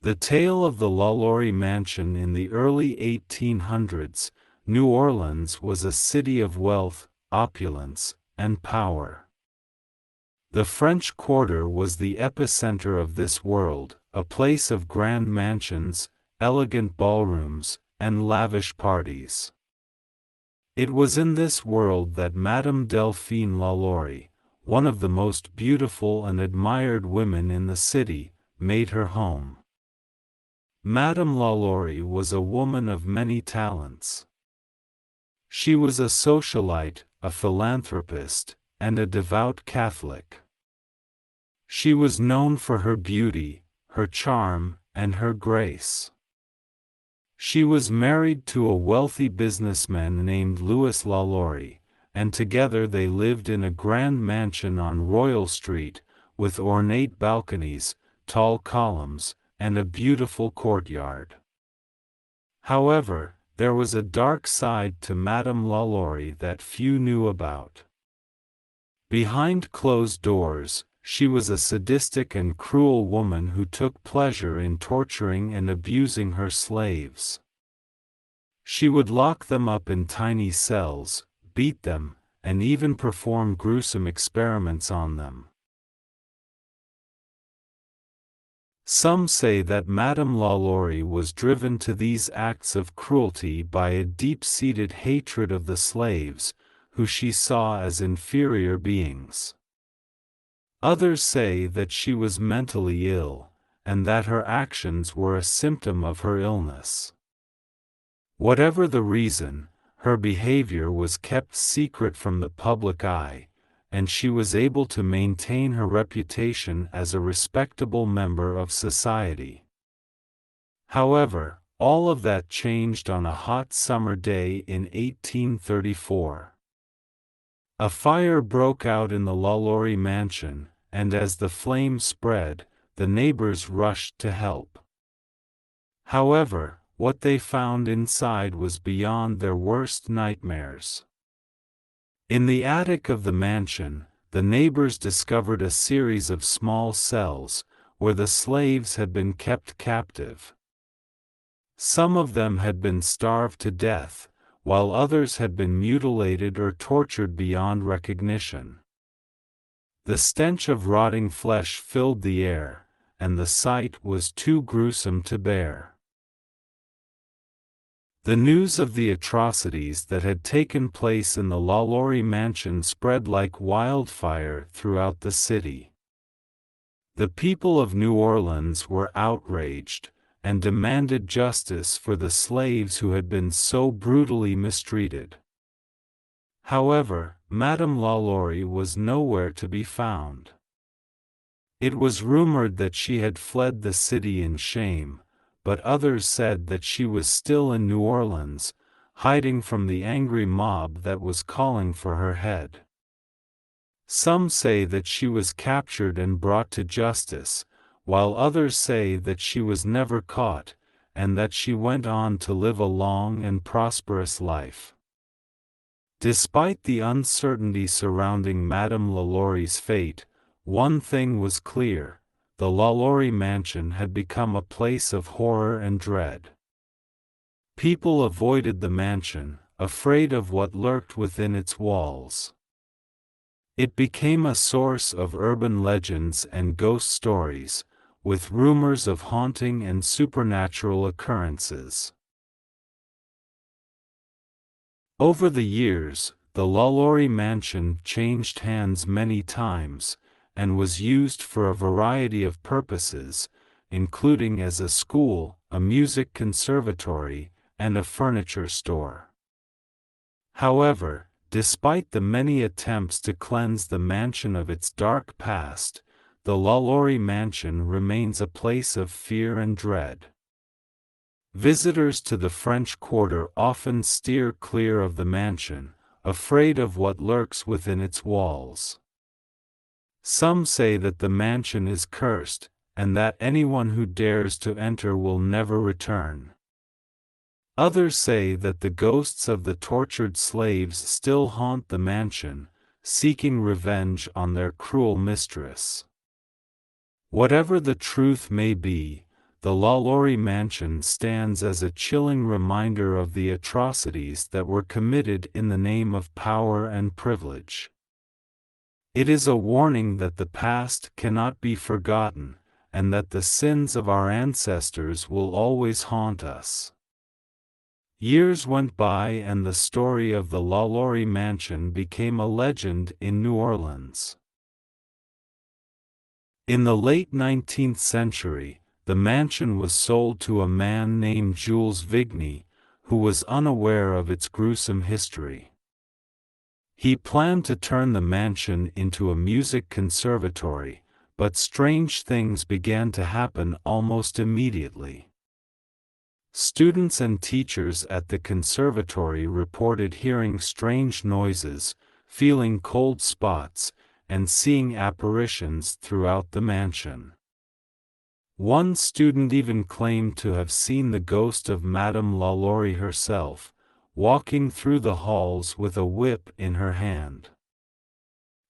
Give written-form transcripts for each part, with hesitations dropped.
The tale of the LaLaurie Mansion. In the early 1800s, New Orleans was a city of wealth, opulence, and power. The French Quarter was the epicenter of this world, a place of grand mansions, elegant ballrooms, and lavish parties. It was in this world that Madame Delphine LaLaurie, one of the most beautiful and admired women in the city, made her home. Madame LaLaurie was a woman of many talents. She was a socialite, a philanthropist, and a devout Catholic. She was known for her beauty, her charm, and her grace. She was married to a wealthy businessman named Louis LaLaurie, and together they lived in a grand mansion on Royal Street, with ornate balconies, tall columns, and a beautiful courtyard. However, there was a dark side to Madame LaLaurie that few knew about. Behind closed doors, she was a sadistic and cruel woman who took pleasure in torturing and abusing her slaves. She would lock them up in tiny cells, beat them, and even perform gruesome experiments on them. Some say that Madame LaLaurie was driven to these acts of cruelty by a deep-seated hatred of the slaves, who she saw as inferior beings. Others say that she was mentally ill, and that her actions were a symptom of her illness. Whatever the reason, her behavior was kept secret from the public eye, and she was able to maintain her reputation as a respectable member of society. However, all of that changed on a hot summer day in 1834. A fire broke out in the LaLaurie Mansion, and as the flames spread, the neighbors rushed to help. However, what they found inside was beyond their worst nightmares. In the attic of the mansion, the neighbors discovered a series of small cells, where the slaves had been kept captive. Some of them had been starved to death, while others had been mutilated or tortured beyond recognition. The stench of rotting flesh filled the air, and the sight was too gruesome to bear. The news of the atrocities that had taken place in the LaLaurie Mansion spread like wildfire throughout the city. The people of New Orleans were outraged, and demanded justice for the slaves who had been so brutally mistreated. However, Madame LaLaurie was nowhere to be found. It was rumored that she had fled the city in shame, but others said that she was still in New Orleans, hiding from the angry mob that was calling for her head. Some say that she was captured and brought to justice, while others say that she was never caught, and that she went on to live a long and prosperous life. Despite the uncertainty surrounding Madame LaLaurie's fate, one thing was clear: the LaLaurie Mansion had become a place of horror and dread. People avoided the mansion, afraid of what lurked within its walls. It became a source of urban legends and ghost stories, with rumors of haunting and supernatural occurrences. Over the years, the LaLaurie Mansion changed hands many times, and was used for a variety of purposes, including as a school, a music conservatory, and a furniture store. However, despite the many attempts to cleanse the mansion of its dark past, the LaLaurie Mansion remains a place of fear and dread. Visitors to the French Quarter often steer clear of the mansion, afraid of what lurks within its walls. Some say that the mansion is cursed, and that anyone who dares to enter will never return. Others say that the ghosts of the tortured slaves still haunt the mansion, seeking revenge on their cruel mistress. Whatever the truth may be, the LaLaurie Mansion stands as a chilling reminder of the atrocities that were committed in the name of power and privilege. It is a warning that the past cannot be forgotten, and that the sins of our ancestors will always haunt us. Years went by and the story of the LaLaurie Mansion became a legend in New Orleans. In the late 19th century, the mansion was sold to a man named Jules Vigny, who was unaware of its gruesome history. He planned to turn the mansion into a music conservatory, but strange things began to happen almost immediately. Students and teachers at the conservatory reported hearing strange noises, feeling cold spots, and seeing apparitions throughout the mansion. One student even claimed to have seen the ghost of Madame LaLaurie herself, walking through the halls with a whip in her hand.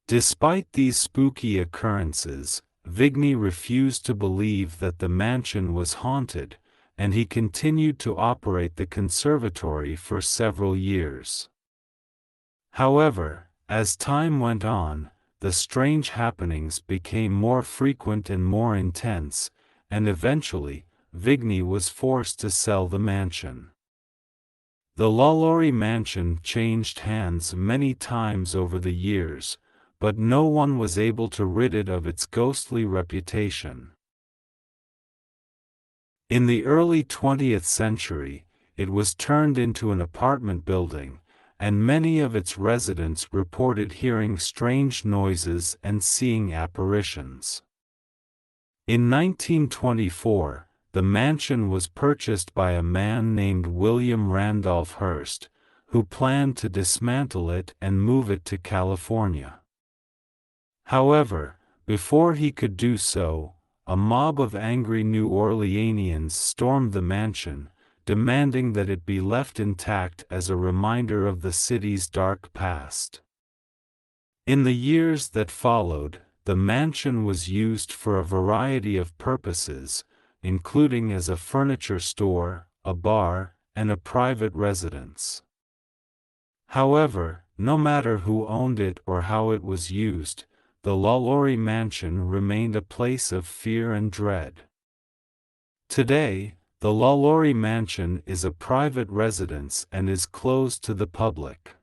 Despite these spooky occurrences, Vigny refused to believe that the mansion was haunted, and he continued to operate the conservatory for several years. However, as time went on, the strange happenings became more frequent and more intense, and eventually, Vigny was forced to sell the mansion. The LaLaurie Mansion changed hands many times over the years, but no one was able to rid it of its ghostly reputation. In the early 20th century, it was turned into an apartment building, and many of its residents reported hearing strange noises and seeing apparitions. In 1924, the mansion was purchased by a man named William Randolph Hearst, who planned to dismantle it and move it to California. However, before he could do so, a mob of angry New Orleanians stormed the mansion, demanding that it be left intact as a reminder of the city's dark past. In the years that followed, the mansion was used for a variety of purposes, including as a furniture store, a bar, and a private residence. However, no matter who owned it or how it was used, the LaLaurie Mansion remained a place of fear and dread. Today, the LaLaurie Mansion is a private residence and is closed to the public.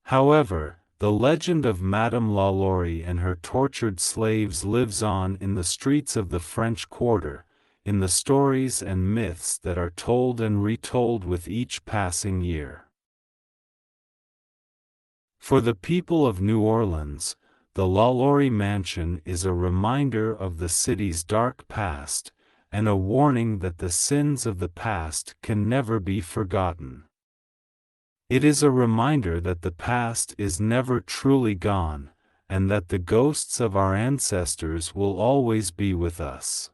However, the legend of Madame LaLaurie and her tortured slaves lives on in the streets of the French Quarter, in the stories and myths that are told and retold with each passing year. For the people of New Orleans, the LaLaurie Mansion is a reminder of the city's dark past, and a warning that the sins of the past can never be forgotten. It is a reminder that the past is never truly gone, and that the ghosts of our ancestors will always be with us.